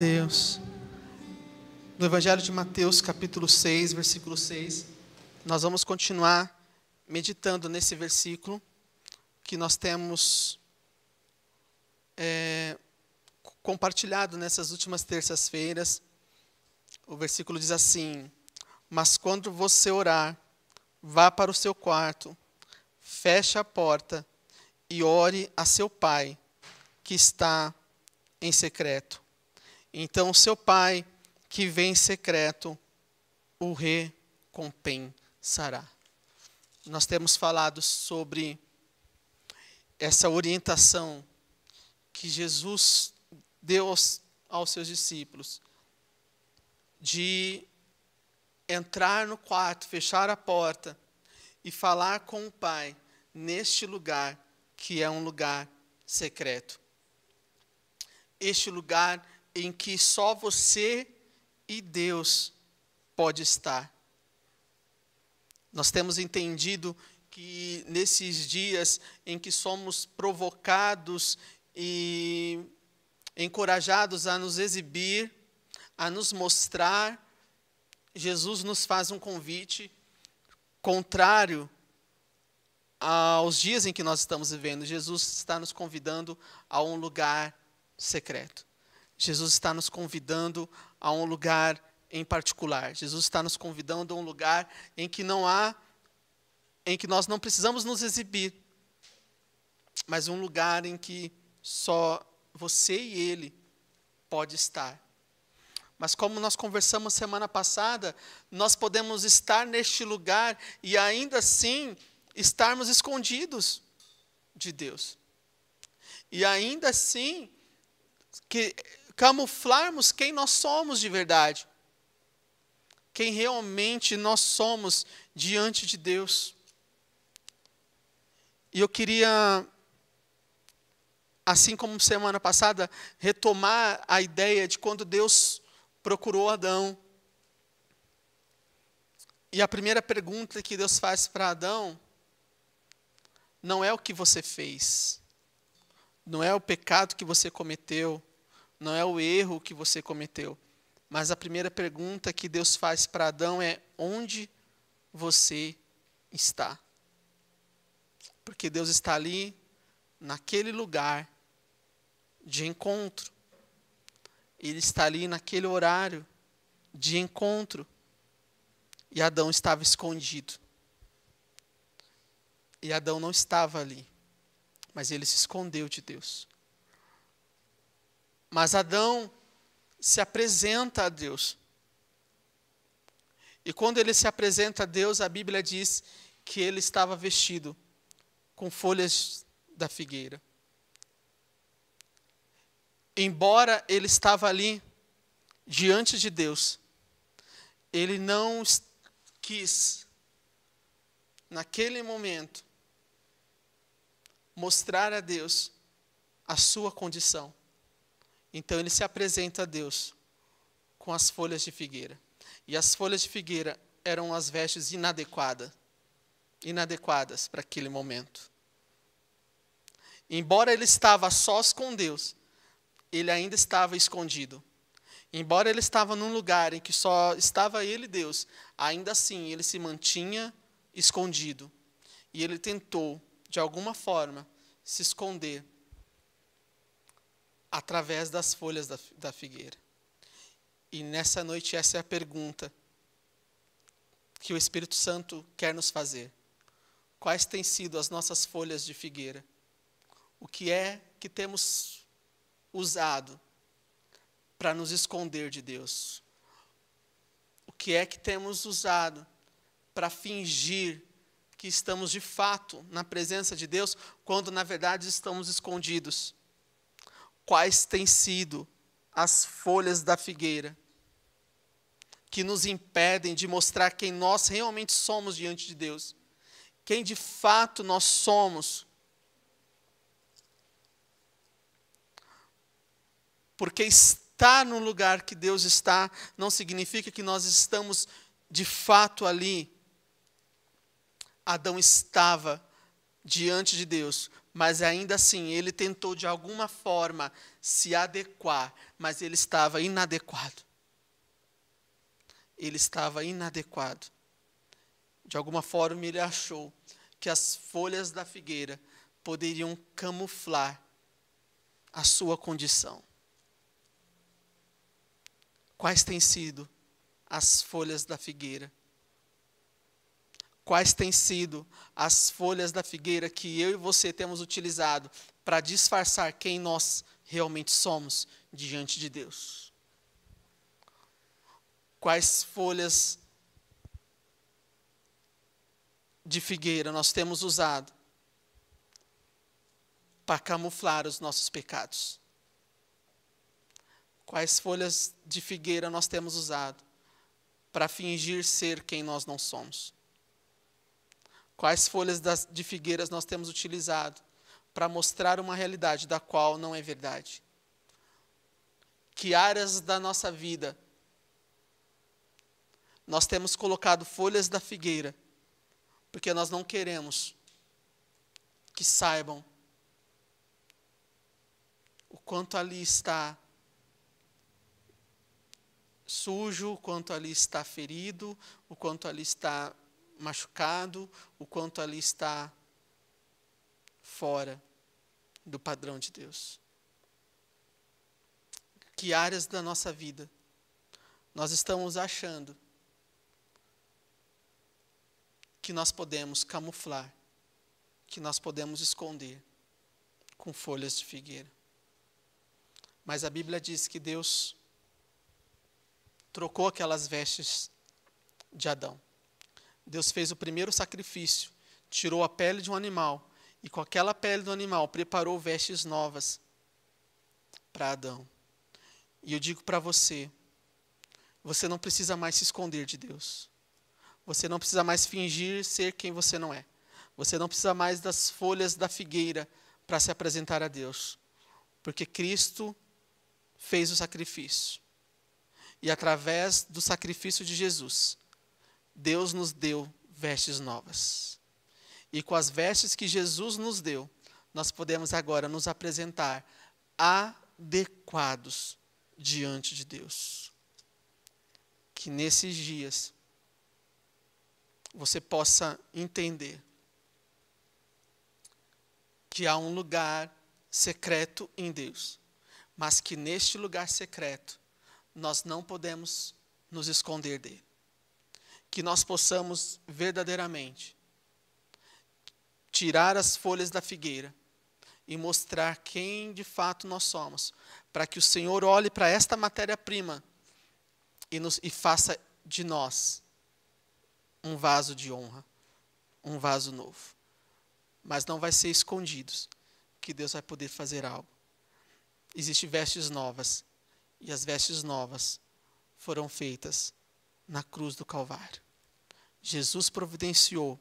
Deus. No Evangelho de Mateus, capítulo 6, versículo 6, nós vamos continuar meditando nesse versículo que nós temos compartilhado nessas últimas terças-feiras. O versículo diz assim: mas quando você orar, vá para o seu quarto, feche a porta e ore a seu pai, que está em secreto. Então, seu pai, que vem em secreto, o recompensará. Nós temos falado sobre essa orientação que Jesus deu aos seus discípulos, de entrar no quarto, fechar a porta e falar com o Pai neste lugar, que é um lugar secreto. Este lugar em que só você e Deus pode estar. Nós temos entendido que nesses dias em que somos provocados e encorajados a nos exibir, a nos mostrar, Jesus nos faz um convite contrário aos dias em que nós estamos vivendo. Jesus está nos convidando a um lugar secreto. Jesus está nos convidando a um lugar em particular. Jesus está nos convidando a um lugar em que nós não precisamos nos exibir, mas um lugar em que só você e Ele pode estar. Mas como nós conversamos semana passada, nós podemos estar neste lugar e ainda assim estarmos escondidos de Deus. E ainda assim camuflarmos quem nós somos de verdade. Quem realmente nós somos diante de Deus. E eu queria, assim como semana passada, retomar a ideia de quando Deus procurou Adão. E a primeira pergunta que Deus faz para Adão não é o que você fez, não é o pecado que você cometeu, não é o erro que você cometeu, mas a primeira pergunta que Deus faz para Adão é: onde você está? Porque Deus está ali, naquele lugar de encontro. Ele está ali naquele horário de encontro. E Adão estava escondido. E Adão não estava ali, mas ele se escondeu de Deus. Mas Adão se apresenta a Deus. E quando ele se apresenta a Deus, a Bíblia diz que ele estava vestido com folhas da figueira. Embora ele estava ali diante de Deus, ele não quis, naquele momento, mostrar a Deus a sua condição. Então ele se apresenta a Deus com as folhas de figueira. E as folhas de figueira eram as vestes inadequadas para aquele momento. Embora ele estava a sós com Deus, ele ainda estava escondido. Embora ele estava num lugar em que só estava ele e Deus, ainda assim ele se mantinha escondido. E ele tentou, de alguma forma, se esconder através das folhas da figueira. E nessa noite essa é a pergunta que o Espírito Santo quer nos fazer. Quais têm sido as nossas folhas de figueira? O que é que temos usado para nos esconder de Deus? O que é que temos usado para fingir que estamos de fato na presença de Deus, quando na verdade estamos escondidos? Quais têm sido as folhas da figueira que nos impedem de mostrar quem nós realmente somos diante de Deus? Quem de fato nós somos? Porque estar no lugar que Deus está não significa que nós estamos de fato ali. Adão estava diante de Deus, mas ainda assim ele tentou de alguma forma se adequar, mas ele estava inadequado. Ele estava inadequado. De alguma forma ele achou que as folhas da figueira poderiam camuflar a sua condição. Quais têm sido as folhas da figueira? Quais têm sido as folhas da figueira que eu e você temos utilizado para disfarçar quem nós realmente somos diante de Deus? Quais folhas de figueira nós temos usado para camuflar os nossos pecados? Quais folhas de figueira nós temos usado para fingir ser quem nós não somos? Quais folhas de figueiras nós temos utilizado para mostrar uma realidade da qual não é verdade? Que áreas da nossa vida nós temos colocado folhas da figueira, porque nós não queremos que saibam o quanto ali está sujo, o quanto ali está ferido, o quanto ali está machucado, o quanto ali está fora do padrão de Deus. Que áreas da nossa vida nós estamos achando que nós podemos camuflar, que nós podemos esconder com folhas de figueira? Mas a Bíblia diz que Deus trocou aquelas vestes de Adão. Deus fez o primeiro sacrifício, tirou a pele de um animal, e com aquela pele do animal preparou vestes novas para Adão. E eu digo para você, você não precisa mais se esconder de Deus. Você não precisa mais fingir ser quem você não é. Você não precisa mais das folhas da figueira para se apresentar a Deus. Porque Cristo fez o sacrifício. E através do sacrifício de Jesus, Deus nos deu vestes novas. E com as vestes que Jesus nos deu, nós podemos agora nos apresentar adequados diante de Deus. Que nesses dias você possa entender que há um lugar secreto em Deus, mas que neste lugar secreto nós não podemos nos esconder dele. Que nós possamos verdadeiramente tirar as folhas da figueira e mostrar quem de fato nós somos, para que o Senhor olhe para esta matéria-prima e faça de nós um vaso de honra, um vaso novo. Mas não vai ser escondidos que Deus vai poder fazer algo. Existem vestes novas, e as vestes novas foram feitas na cruz do Calvário. Jesus providenciou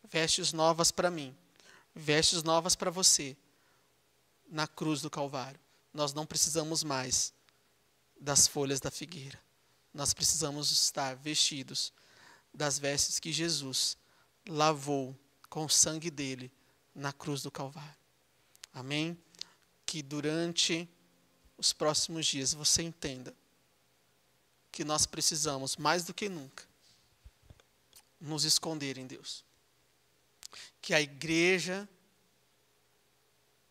vestes novas para mim, vestes novas para você, na cruz do Calvário. Nós não precisamos mais das folhas da figueira. Nós precisamos estar vestidos das vestes que Jesus lavou com o sangue dele na cruz do Calvário. Amém? Que durante os próximos dias você entenda que nós precisamos, mais do que nunca, nos esconder em Deus. Que a igreja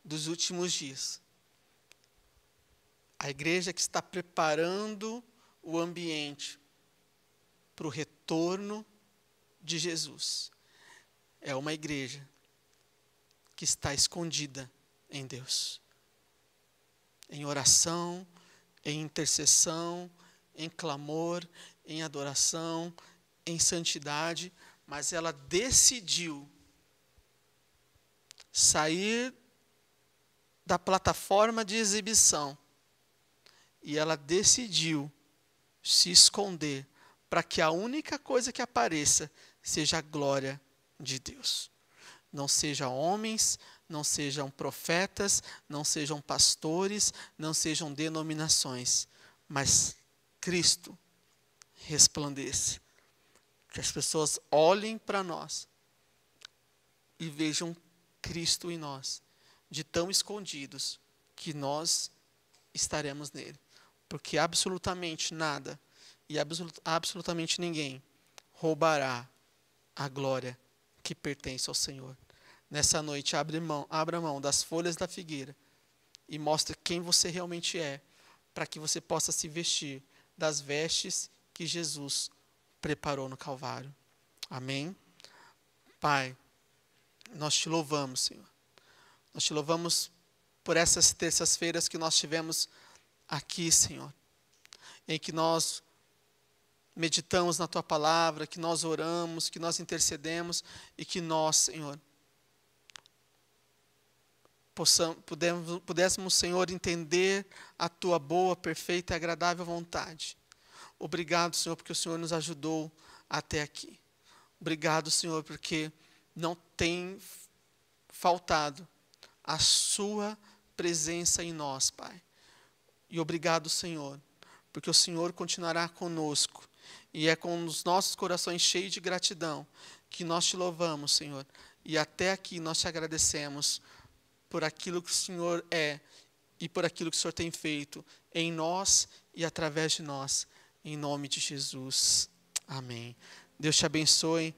dos últimos dias, a igreja que está preparando o ambiente para o retorno de Jesus, é uma igreja que está escondida em Deus. Em oração, em intercessão, em clamor, em adoração, em santidade, mas ela decidiu sair da plataforma de exibição e ela decidiu se esconder para que a única coisa que apareça seja a glória de Deus. Não sejam homens, não sejam profetas, não sejam pastores, não sejam denominações, mas Cristo resplandeça. Que as pessoas olhem para nós e vejam Cristo em nós de tão escondidos que nós estaremos nele. Porque absolutamente nada e absolutamente ninguém roubará a glória que pertence ao Senhor. Nessa noite, abra mão das folhas da figueira e mostre quem você realmente é, para que você possa se vestir das vestes que Jesus preparou no Calvário. Amém? Pai, nós te louvamos, Senhor. Nós te louvamos por essas terças-feiras que nós tivemos aqui, Senhor, em que nós meditamos na Tua palavra, que nós oramos, que nós intercedemos e que nós, Senhor, pudéssemos, Senhor, entender a Tua boa, perfeita e agradável vontade. Obrigado, Senhor, porque o Senhor nos ajudou até aqui. Obrigado, Senhor, porque não tem faltado a Sua presença em nós, Pai. E obrigado, Senhor, porque o Senhor continuará conosco. E é com os nossos corações cheios de gratidão que nós te louvamos, Senhor. E até aqui nós te agradecemos por aquilo que o Senhor é e por aquilo que o Senhor tem feito em nós e através de nós. Em nome de Jesus. Amém. Deus te abençoe.